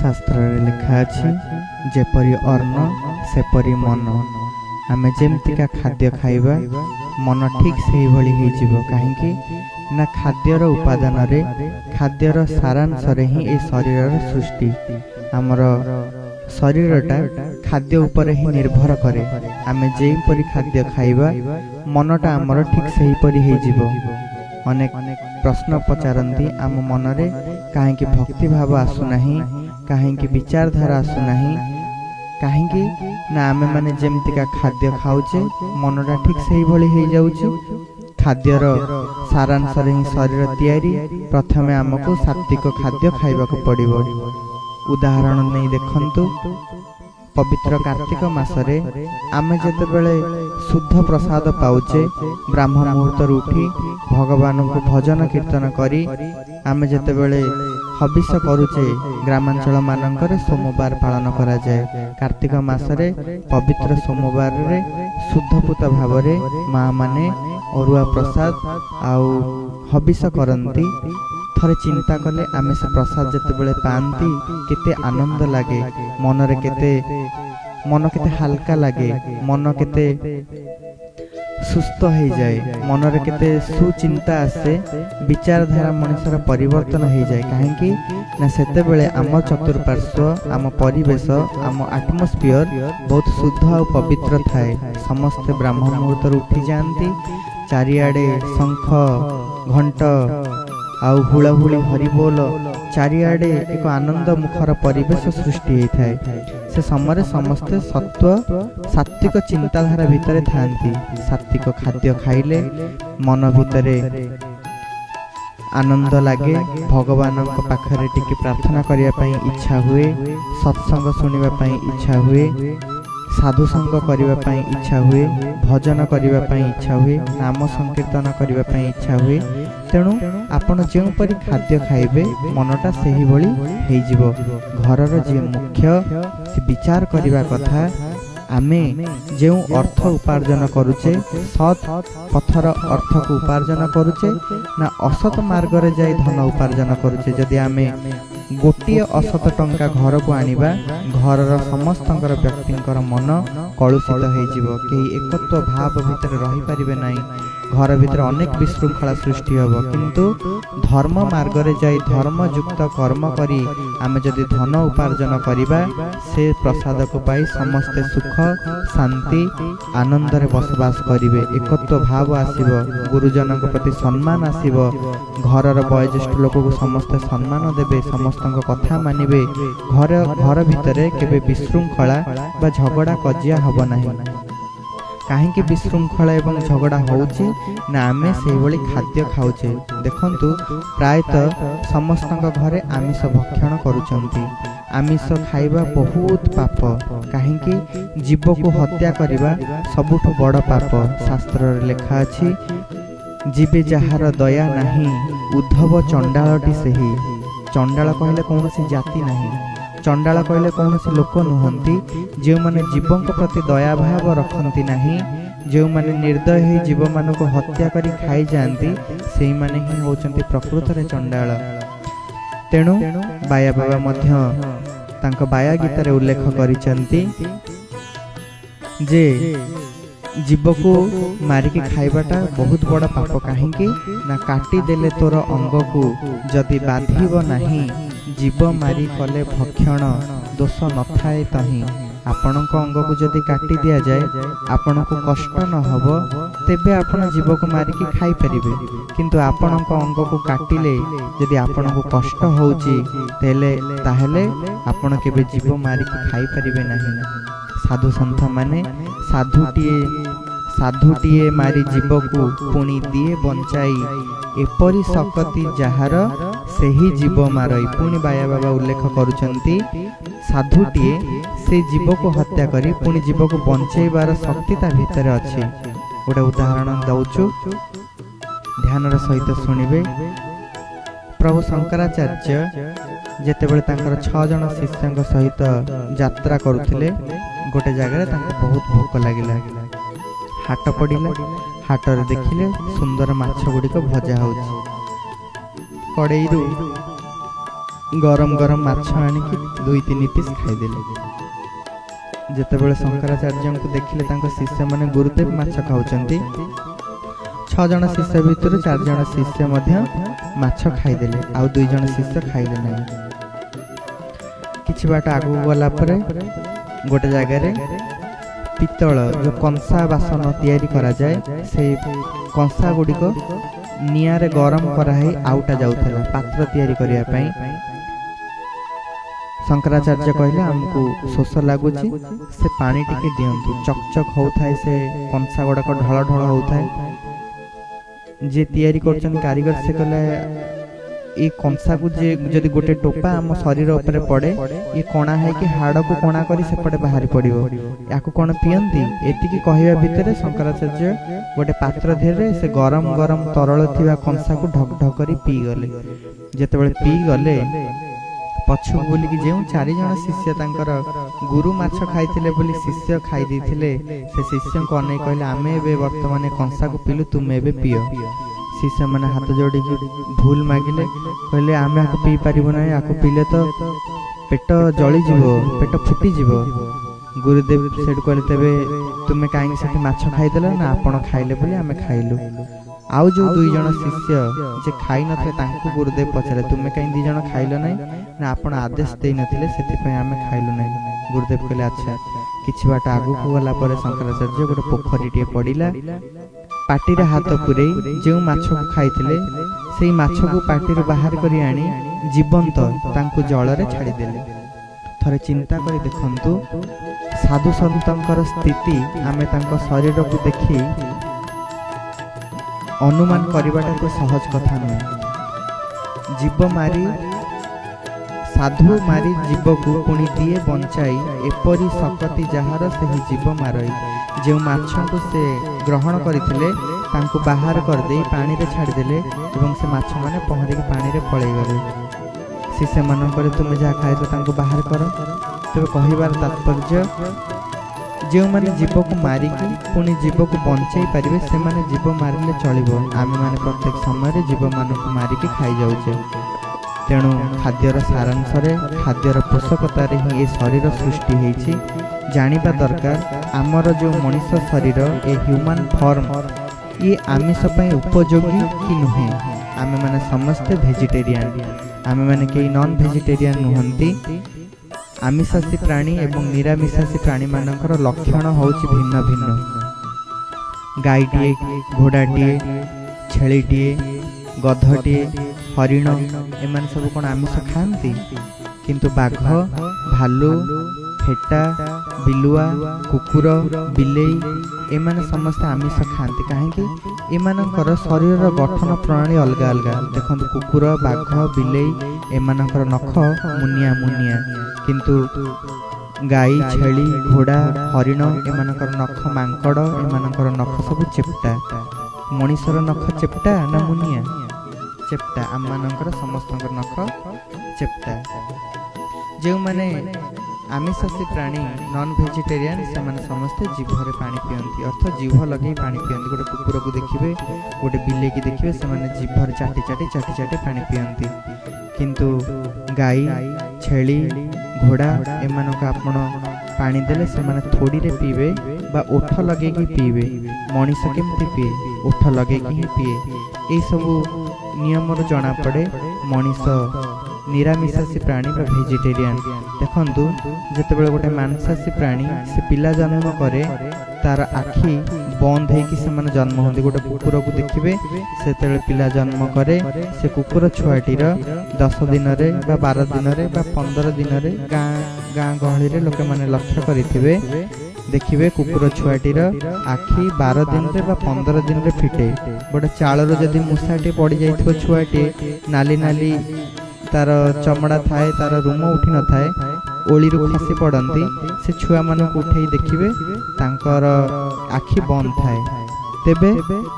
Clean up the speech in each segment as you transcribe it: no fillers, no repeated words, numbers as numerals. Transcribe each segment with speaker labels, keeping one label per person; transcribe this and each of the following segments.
Speaker 1: शास्त्र लिखा अछि जेपरी अन्न सेपरी मन। आमे जेमतिका खाद्य खाइबा मन ठीक से भली हो जीव कहीं ना खाद्यर उपादान रे खाद्यर सारांश रे ही ए शरीर सृष्टि। आमर शरीरटा खाद्य उपर ही निर्भर करे। आमे जेपरी खाद्य खाइबा मनटा आमर ठीक से परी हो जीव। अनेक प्रश्न पचारती आम मनरे कहीं भक्ति भाव आसुनाही, कहीं विचारधारा आसुनाही, कहीं ना आमे माने जेमतिका खाद्य खाऊचे मनटा ठीक से भली हो जाउचे। खाद्यर सारांश रे ही शरीर तैयारी। प्रथमे आमको सात्विक खाद्य खाइबाको पड़िबो। उदाहरण नहीं देखंतु, पवित्र कार्तिक मासरे आमे जेतेबेले शुद्ध प्रसाद पाउचे ब्राह्म मुहूर्त उठी भगवान को भजन कीर्तन करी आमे जेतेबेले हविष करुचे। ग्रामांचल मानकर सोमवार पालन करा जाए। कार्तिक मासरे पवित्र सोमवार रे शुद्धपूत भाव रे माँ माने अरुआ प्रसाद आउ हविष करंती। थरे चिंता कले आमे से प्रसाद जेतेबेले पांती केते आनंद लागे, मनरे मन केते हल्का लागे, मन केते सुस्थ हो जाए, मनरे केते सुचिंता आसे, विचारधारा मनुष्यर परिवर्तन हो जाए। कहीं ना सेते बेले आम चतुर्पार्श्व आम परिवेश आम आटमोस्फियर बहुत शुद्ध और पवित्र थाए। समस्ते ब्राह्म मुहूर्त उठी जाती, चारिआडे शंख घंट आउ हुलाहुली हरिबोल चारिआडे एक आनंद मुखर परिवेश सृष्टि होता है। से समय समस्ते सत्व सात्विक चिंताधारा भितर थांती। सात्विक खाद्य खाइले मन भितरे आनंद लगे, भगवान पाखरे टिके प्रार्थना करिया पई इच्छा हुए, सत्संग सुनिबा पई इच्छा हुए, साधु संग करिबा पई इच्छा हुए, भजन करिबा पई इच्छा हुए, नाम संकीर्तन करिबा पई इच्छा हुए। तेणु आपण जो परी खाद्य खाइबे मनटा सेही भली हेई जिवो। घरर जे मुख्य से विचार करिबा कथा, आमे जो अर्थ उपार्जन करुचे सत पथर अर्थ को उपार्जन करुचे ना असत मार्ग रे जाई धन उपार्जन करुचे। जदि आमे गोटे असत टंका घर को आनिबा घरर समस्तंकर व्यक्तिंकर मन कलुषित हो जिवो। केही एकत्व भाव भितर रही परिबे नाही। घर भीतर अनेक विशृंखला सृष्टि होब। किंतु धर्म मार्ग रे जाई धर्म युक्त कर्म करी आमे जदि धन उपार्जन करिबा से प्रसाद को पाई समस्ते सुख शांति आनंद रे बसवास करिवे। एकत्व भाव आसीबो, गुरुजन के प्रति सम्मान आसीबो, घरर वयोज्येष्ठ लोक को समस्त सम्मान देबे, समस्तक कथा मानिबे। घर भितर केबे विशृंखला बा झगड़ा कजिया हब नाही। कहीं विशृंखला एवं झगड़ा होउची ना आमे से भली खाद्य खाऊचे। देखंतु प्रायतः समस्तक घरे आमिष भक्षण करुचंती। आमिष खाइबा बहुत पाप। कहीं जीव को हत्या करिबा सबुठ बड़ पाप। शास्त्र रे लिखा अछि जीवे जहार दया नाही उद्धव चंडालटी सेही। चंडाल कहले कौनसी जाति नाही, चंडाल कहले कौनसी लोक नुहंती जो माने जीवों प्रति दया भाव रखती नहीं, जो माने निर्दय ही जीव मान को हत्या करी खाई जाती से माने ही होचंती प्रकृत रे चंडाल। तेणु बाया बाबा मध्य तांको बाया गीत रे उल्लेख करिसंती जे जीव को मारिकी खाइबाटा बहुत बड़ा पाप। कहीं ना काटी देले तोर अंग को जदि बाधिब नहीं, जीव मारी कले भक्षण दोष न थाए तही। आपण को अंग को जदि काटी दिया जाए आपण को कष्ट न हबो तेबे आपण जीव को मारिकी खाई परिबे। किंतु आपण को अंग को काटिले जदि आपण को कष्ट होउची ताहेले आपण केबे जीव मारिकी खाई परिबे नहीं। साधु संत माने साधुटीए मारी जीव को पुणी दिए बंचाई एपरी सकती जहार सेही जीव मारई। पुणी बाया बाबा उल्लेख करुचंती साधुटीए से जीव को हत्या करी पुणी जीव को बंचाइबार शक्ति ता भितर अछि। गोटे उदाहरण दउछु, ध्यान सहित शुणिबे। प्रभु शंकराचार्य जेतेबेले तांकर 6 जन शिष्यंक सहित यात्रा करुथिले, गोटे जगह तांको बहुत भूख लागिला। हाट पड़िला, हाटर देखिले सुंदर माछ गुड़िक भजा होउछि। कड़ेईरु गरम गरम माछ आनिकी 2-3 पीस खाईदेले। जेतेबेले शंकराचार्य को देखिले तांको शिष्य माने गुरुदेव माछ खाउचंती, 6 जण शिष्य भितर 4 जण शिष्य मध्य माछ खाईदेले, आउ 2 जण शिष्य खाइले नहीं। किछि बाट आगु गला परे गोटे जगह रे पित्तल जो कंसा बासन तैयारी करा जाए से कंसा गुडी को निया रे गरम कराई आउटा जाउथला पात्र तैयारी करिया पई। शंकराचार्य कहले हमको शोष लगुच से पानी टिके दियंतु, चकचक होउथाय से कंसा गुडा को ढळ ढळ होउथाय। जे तैयारी करछन कारीगर से कहले ए कंसा को जे जदि गोटे टोपा हम शरीर ऊपर पड़े ये कोणा है कि हाड़ को कोणा करी से पड़े बाहर पड़िबो, याकु कोन पियंती एतिकी कहबा भितरे शंकराचार्य गोटे पात्र धेरे से गरम गरम तरल थिबा कंसा को ढक ढक करी पी गले। जेतेबेले पी गले पछु बोली कि जेउ 4 जण शिष्य तांकर गुरु माछ खाइथिले बोली शिष्य खाइ दिथिले, से शिष्य को अनै कहले आमे बे वर्तमान कंसा को पिलु, तुम एबे पियो। शिष्य माने हाथ जोड़ी भूल मागिले, कहले आमे आको पी पारिबो नै, आको पीले तो पेट जळी जीवो, पेट फुटी जीवो। गुरुदेव सेठ कहले तबे तुमे काहे सेठी माछ खाइदेला ना, आपण खाइले बोली आमे खाइलु। आउ जो 2 जण शिष्य जे खाइ नथे तांको गुरुदेव पछले तुमे काहे 2 जण खाइलो नै ना, आपण आदेश देइ नथिले सेति पय आमे खाइलु नै। गुरुदेव कहले अच्छा। किछि बाट आगु को गला परे शंकराचार्य गोटे पोखरी टे पडिला, पाटी रे हाथ पुरे जो माछ को खाइथिले सेई माछ को पाटी रे बाहर करी आनी जीवंत तांको जल रे छाड़ी देले। थरे चिंता करी देखंतु साधु संतंकर स्थिति आमे तांको शरीर को देखि अनुमान करिबाटा तो सहज कथा नै। जीव मारी साधु मारी जीव को पुणी दिए बंचाई, एपरी सकती जहार सही जीव मारई। जो माछ को से ग्रहण करथिले तांको बाहर कर दे पानी रे छाड़ी देले एवं से माछ माने पहरे के पानी रे पळै गले। शिष्य मन पर तुम जा खाइ तो तांको बाहर कर। तबे कहिबार तात्पर्य जो माने जीव को मारी की पुणी जीव को बंचाई पारिबे से माने जीव मारिले चलिबो। आमे माने प्रत्येक समय रे जीव मान को मारी के खाइ जाउछे। तेणु खाद्यर सारांश रे खाद्यर पोषकता रे ही ए शरीर सृष्टि हेछि। जानिबा दरकार आमर जो मनुष्य शरीर ए ह्यूमन फॉर्म ये आमिष पई उपयोगी कि नुहे। आमे माने समस्त वेजिटेरियन, आमे माने के नॉन वेजिटेरियन नुहंती। आमिषासी प्राणी एवं निरामिषासी प्राणी मानकर लक्षण होछि भिन्न भिन्न। गाईटिए, घोड़ाटिए, छेलीटिए, गधटिए, हरिण एमान सब कोन आमिष खाती, किंतु बाघ, भालू, फेटा, बिलुआ, कुकुर, बिलेई एमाने समस्त आमिष खाती। कहीं एमानकर शरीर गठन प्रणाली अलग अलग। देखो कुकुर, बाघ, बिलेई एमानकर नख मुनिया मुनिया, किंतु गाई, छेली, घोड़ा, हरिण एमानकर नख मांकड़ एमानकर नख सब चेप्टा। मनीषर नख चेप्टा ना मुनिया? चेप्टा। आम मानकर समस्त नख चेप्टा। जो माने आमिषासी प्राणी नॉन वेजिटेरियन से माने समस्ते जीभरे पानी पियंती, अर्थ जीभ लगे पानी पियंती। गोटे कुकुर को देखिए, गोटे बिले की देखिए, से माने जीभर चाटी चाटी चाटी चाटी पानी पियंती। किंतु गाई, छेली, घोड़ा एमानक आपण पानी देले से माने थोड़ी रे पीबे बा ओठ लगे की पीबे। मनीष केमती पिए? ओठ लगे की ही पिए। ए सब नियम रो जना पड़े। मनीष निरामिषासी प्राणी बा वेजिटेरियन। देखंतु जेतेबेले गोटे मांसासी प्राणी से पिला जन्म करे तार आखि बंद है कि से माने जन्म होंदी। गोटे कुकुर को देखिबे, सेतेबेले पिला जन्म करे से कुकुर छुआटीर 10 दिन रे बा 12 दिन रे बा 15 दिन रे गाँ गहली रे लोके माने लक्ष्य करिथिबे, देखिबे कुकुर छुआटीर आखि 12 दिन रे बा 15 दिन रे फिटे। गोटे चाळर जदि मुसाटी पड़ी जाइथिबो छुआटी, नाली नाली तार चमड़ा थाए, तार रूम उठी न थाए, ओली रु खसी पड़ती, से छुआ मान को उठे देखिए तांकर आखि बंद थाए। तेबे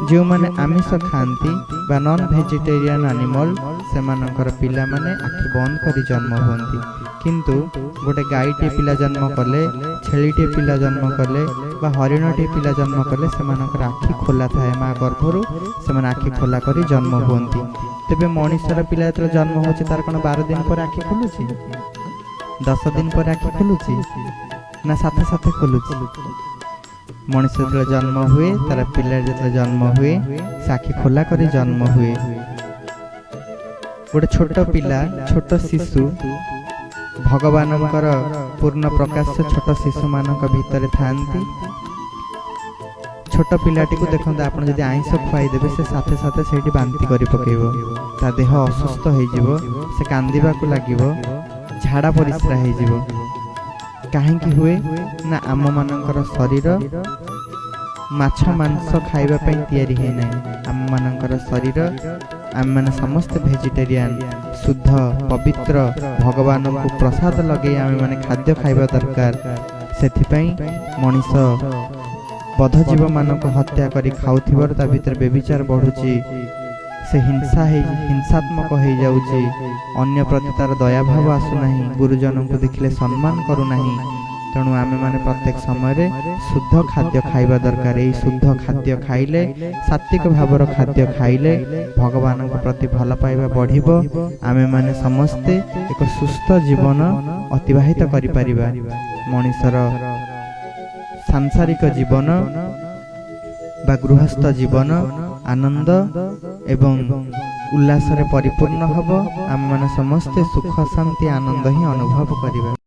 Speaker 1: जो माने आमिष खाती बा नॉन वेजिटेरियन एनिमल से मानकर पिला माने आखि बंद करी जन्म होती। किंतु गोटे गाईटे पिला जन्म कले, छेलीटे पिला जन्म कले बा हरिणटे पिला जन्म कले से मानकर आखि खोला थाए। माँ गर्भरु से माने आखि खोला करी जन्म होती। तेबे मनुष्यर पिला जो जन्म होचे तार कोन 12 दिन पर आखि खुलुची 10 दिन पर आखि खुलुची ना साथे साथे खुलुची। मनुष्य जो जन्म हुए तार पिला जो जन्म हुए से आखि खोला करी जन्म हुए। गोटे छोट पिला छोट शिशु भगवानंकर पूर्ण प्रकाश छोट शिशु मानक भितर थांती। छोट पिलाटी को देखते आप जब आइंस खुआईदेवे से साथे साथे से बांती कर पकेब ता देह असुस्थ हो से कांदिबा को लागिबो झाड़ा परिस्रा हो कहीं हुए ना आम मानकर शरीर माछ मांस खाइबा पई तैयारी है ना आम मानकर शरीर आम माने समस्त भेजिटेरियन शुद्ध पवित्र भगवान को प्रसाद लगे आम माने खाद्य खाइबा दरकार। सेथिपई मनीष बध जीव मानक हत्या करी खाउथिबर ता भीतर बेविचार बढ़ुची से हिंसात्मक हो जाउची अन्य प्रति तार दया भाव आसु नाही गुरुजन को देखले सम्मान करू नाही। तेणु आमे माने प्रत्येक समय शुद्ध खाद्य खाइबा दरकार। एई शुद्ध खाद्य खाइले सात्विक भावर खाद्य खाइले भगवान प्रति भल पाइबा बढ़िबो। आमे माने समस्ते एक सुस्थ जीवन अतिबाहित करि परिबा। मनुष्यर सांसारिक जीवन बा गृहस्थ जीवन आनंद एवं उल्लास रे परिपूर्ण हब। आम माने समस्ते सुख शांति आनंद ही अनुभव करिबा।